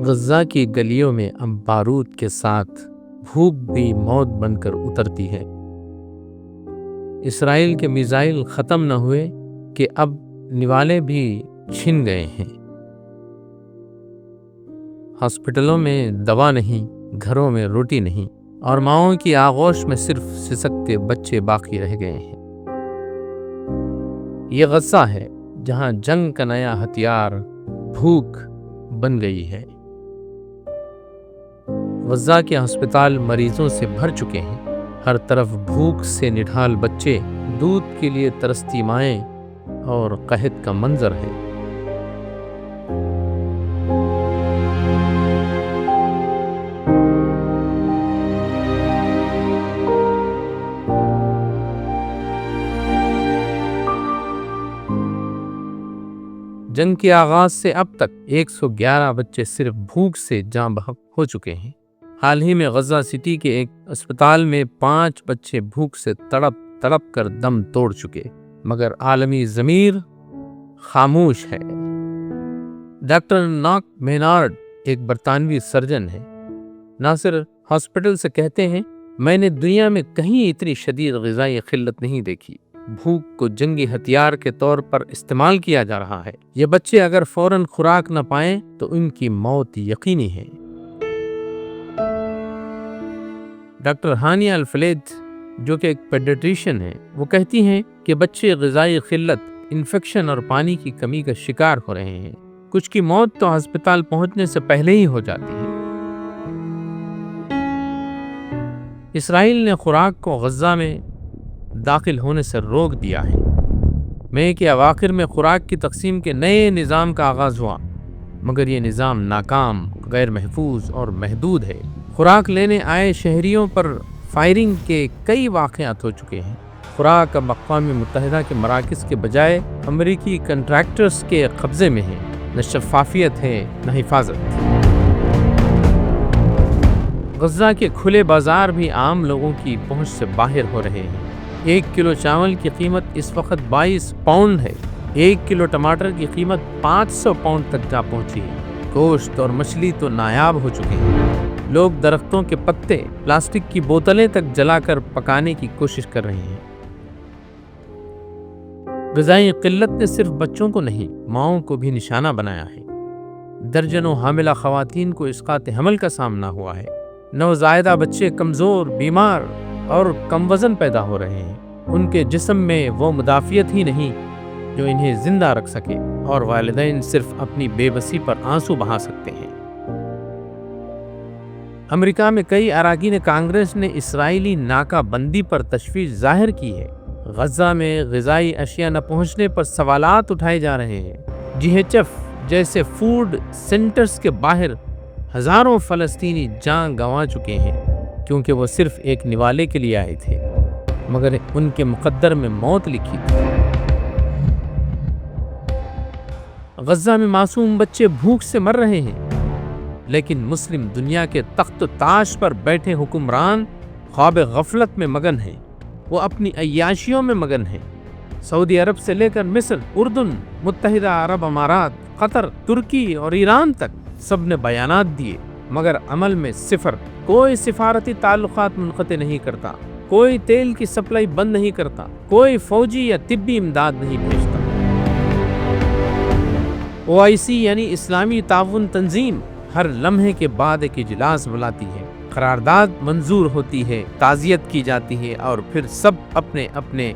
غزہ کی گلیوں میں اب بارود کے ساتھ بھوک بھی موت بن کر اترتی ہے۔ اسرائیل کے میزائل ختم نہ ہوئے کہ اب نوالے بھی چھن گئے ہیں۔ ہاسپٹلوں میں دوا نہیں، گھروں میں روٹی نہیں، اور ماؤں کی آغوش میں صرف سسکتے بچے باقی رہ گئے ہیں۔ یہ غزہ ہے جہاں جنگ کا نیا ہتھیار بھوک بن گئی ہے۔ غزہ کے ہسپتال مریضوں سے بھر چکے ہیں، ہر طرف بھوک سے نڈھال بچے، دودھ کے لیے ترستی مائیں اور قحط کا منظر ہے۔ جنگ کے آغاز سے اب تک 111 بچے صرف بھوک سے جاں بحق ہو چکے ہیں۔ حال ہی میں غزہ سٹی کے ایک اسپتال میں 5 بچے بھوک سے تڑپ تڑپ کر دم توڑ چکے، مگر عالمی ضمیر خاموش ہے۔ ڈاکٹر ناک مینارڈ ایک برطانوی سرجن ہے۔ ناصر ہاسپٹل سے کہتے ہیں، میں نے دنیا میں کہیں اتنی شدید غذائی قلت نہیں دیکھی۔ بھوک کو جنگی ہتھیار کے طور پر استعمال کیا جا رہا ہے۔ یہ بچے اگر فوراً خوراک نہ پائیں تو ان کی موت یقینی ہے۔ ڈاکٹر ہانیہ الفلید جو کہ ایک پیڈیاٹریشین ہے، وہ کہتی ہیں کہ بچے غذائی قلت، انفیکشن اور پانی کی کمی کا شکار ہو رہے ہیں۔ کچھ کی موت تو ہسپتال پہنچنے سے پہلے ہی ہو جاتی ہے۔ اسرائیل نے خوراک کو غزہ میں داخل ہونے سے روک دیا ہے۔ مئی کے اواخر میں خوراک کی تقسیم کے نئے نظام کا آغاز ہوا، مگر یہ نظام ناکام، غیر محفوظ اور محدود ہے۔ خوراک لینے آئے شہریوں پر فائرنگ کے کئی واقعات ہو چکے ہیں۔ خوراک اب اقوام متحدہ کے مراکز کے بجائے امریکی کنٹریکٹرز کے قبضے میں ہے۔ نہ شفافیت ہے، نہ حفاظت۔ غزہ کے کھلے بازار بھی عام لوگوں کی پہنچ سے باہر ہو رہے ہیں۔ 1 کلو چاول کی قیمت اس وقت 22 پاؤنڈ ہے۔ 1 کلو ٹماٹر کی قیمت 500 پاؤنڈ تک جا پہنچی ہے۔ گوشت اور مچھلی تو نایاب ہو چکے ہیں۔ لوگ درختوں کے پتے، پلاسٹک کی بوتلیں تک جلا کر پکانے کی کوشش کر رہے ہیں۔ غذائی قلت نے صرف بچوں کو نہیں، ماؤں کو بھی نشانہ بنایا ہے۔ درجنوں حاملہ خواتین کو اسقاط حمل کا سامنا ہوا ہے۔ نوزائیدہ بچے کمزور، بیمار اور کم وزن پیدا ہو رہے ہیں۔ ان کے جسم میں وہ مدافعت ہی نہیں جو انہیں زندہ رکھ سکے، اور والدین صرف اپنی بے بسی پر آنسو بہا سکتے ہیں۔ امریکہ میں کئی اراکین کانگریس نے اسرائیلی ناکہ بندی پر تشویش ظاہر کی ہے۔ غزہ میں غذائی اشیاء نہ پہنچنے پر سوالات اٹھائے جا رہے ہیں۔ GHF جیسے فوڈ سینٹرز کے باہر ہزاروں فلسطینی جان گنوا چکے ہیں، کیونکہ وہ صرف ایک نوالے کے لیے آئے تھے، مگر ان کے مقدر میں موت لکھی تھی۔ غزہ میں معصوم بچے بھوک سے مر رہے ہیں، لیکن مسلم دنیا کے تخت و تاج پر بیٹھے حکمران خواب غفلت میں مگن ہیں۔ وہ اپنی عیاشیوں میں مگن ہیں۔ سعودی عرب سے لے کر مصر، اردن، متحدہ عرب امارات، قطر، ترکی اور ایران تک سب نے بیانات دیے، مگر عمل میں صفر۔ کوئی سفارتی تعلقات منقطع نہیں کرتا، کوئی تیل کی سپلائی بند نہیں کرتا، کوئی فوجی یا طبی امداد نہیں بھیجتا۔ OIC یعنی اسلامی تعاون تنظیم ہر لمحے کے بعد ایک اجلاس بلاتی ہے، قرارداد منظور ہوتی ہے، تعزیت کی جاتی ہے، اور پھر سب اپنے اپنے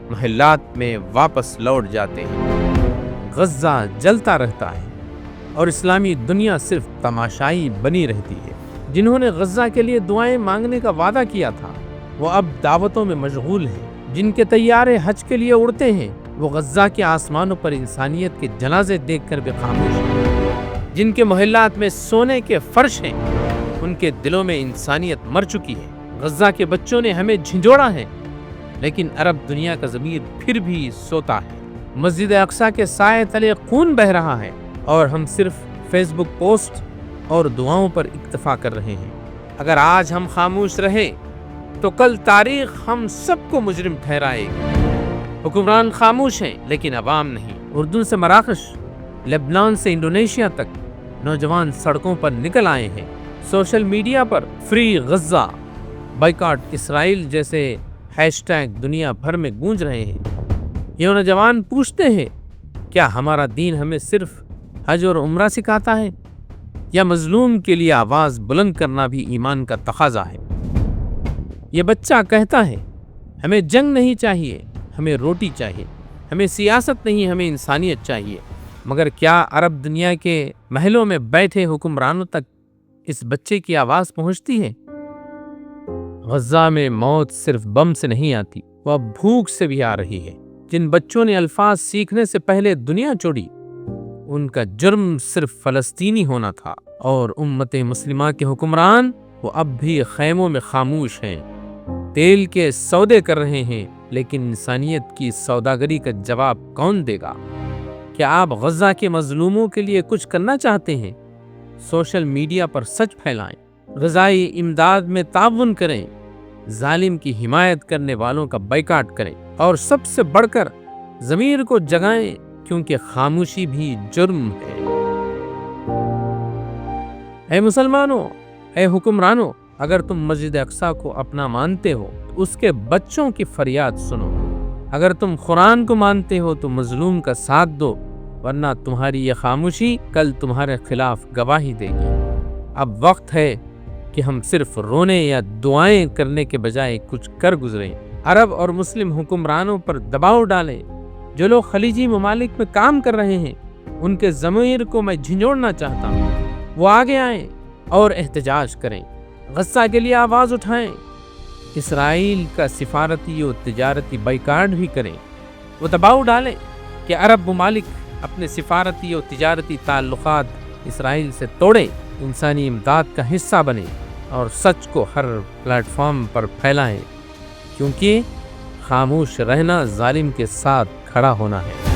محلات میں واپس لوٹ جاتے ہیں۔ غزہ جلتا رہتا ہے اور اسلامی دنیا صرف تماشائی بنی رہتی ہے۔ جنہوں نے غزہ کے لیے دعائیں مانگنے کا وعدہ کیا تھا، وہ اب دعوتوں میں مشغول ہیں۔ جن کے طیارے حج کے لیے اڑتے ہیں، وہ غزہ کے آسمانوں پر انسانیت کے جنازے دیکھ کر بھی خاموش ہیں۔ جن کے محلات میں سونے کے فرش ہیں، ان کے دلوں میں انسانیت مر چکی ہے۔ غزہ کے بچوں نے ہمیں جھنجھوڑا ہے، لیکن عرب دنیا کا ضمیر پھر بھی سوتا ہے۔ مسجد اقصیٰ کے سائے تلے خون بہہ رہا ہے، اور ہم صرف فیس بک پوسٹ اور دعاؤں پر اکتفا کر رہے ہیں۔ اگر آج ہم خاموش رہے تو کل تاریخ ہم سب کو مجرم ٹھہرائے گی۔ حکمران خاموش ہیں، لیکن عوام نہیں۔ اردن سے مراکش، لبنان سے انڈونیشیا تک نوجوان سڑکوں پر نکل آئے ہیں۔ سوشل میڈیا پر فری غزہ، بائیکاٹ اسرائیل جیسے ہیش ٹیگ دنیا بھر میں گونج رہے ہیں۔ یہ نوجوان پوچھتے ہیں، کیا ہمارا دین ہمیں صرف حج اور عمرہ سکھاتا ہے، یا مظلوم کے لیے آواز بلند کرنا بھی ایمان کا تقاضا ہے؟ یہ بچہ کہتا ہے، ہمیں جنگ نہیں چاہیے، ہمیں روٹی چاہیے، ہمیں سیاست نہیں، ہمیں انسانیت چاہیے۔ مگر کیا عرب دنیا کے محلوں میں بیٹھے حکمرانوں تک اس بچے کی آواز پہنچتی ہے؟ غزہ میں موت صرف بم سے نہیں آتی، وہ اب بھوک سے بھی آ رہی ہے۔ جن بچوں نے الفاظ سیکھنے سے پہلے دنیا چھوڑی، ان کا جرم صرف فلسطینی ہونا تھا، اور امت مسلمہ کے حکمران وہ اب بھی خیموں میں خاموش ہیں، تیل کے سودے کر رہے ہیں، لیکن انسانیت کی سوداگری کا جواب کون دے گا؟ کیا آپ غزہ کے مظلوموں کے لیے کچھ کرنا چاہتے ہیں؟ سوشل میڈیا پر سچ پھیلائیں، غذائی امداد میں تعاون کریں، ظالم کی حمایت کرنے والوں کا بائیکاٹ کریں، اور سب سے بڑھ کر ضمیر کو جگائیں، کیونکہ خاموشی بھی جرم ہے۔ اے مسلمانوں، اے حکمرانوں، اگر تم مسجد اقصیٰ کو اپنا مانتے ہو تو اس کے بچوں کی فریاد سنو۔ اگر تم قرآن کو مانتے ہو تو مظلوم کا ساتھ دو، ورنہ تمہاری یہ خاموشی کل تمہارے خلاف گواہی دے گی۔ اب وقت ہے کہ ہم صرف رونے یا دعائیں کرنے کے بجائے کچھ کر گزریں۔ عرب اور مسلم حکمرانوں پر دباؤ ڈالیں۔ جو لوگ خلیجی ممالک میں کام کر رہے ہیں، ان کے ضمیر کو میں جھنجھوڑنا چاہتا ہوں۔ وہ آگے آئیں اور احتجاج کریں، غزہ کے لیے آواز اٹھائیں، اسرائیل کا سفارتی و تجارتی بائیکاٹ بھی کریں۔ وہ دباؤ ڈالیں کہ عرب ممالک اپنے سفارتی و تجارتی تعلقات اسرائیل سے توڑیں، انسانی امداد کا حصہ بنیں، اور سچ کو ہر پلیٹ فارم پر پھیلائیں، کیونکہ خاموش رہنا ظالم کے ساتھ کھڑا ہونا ہے۔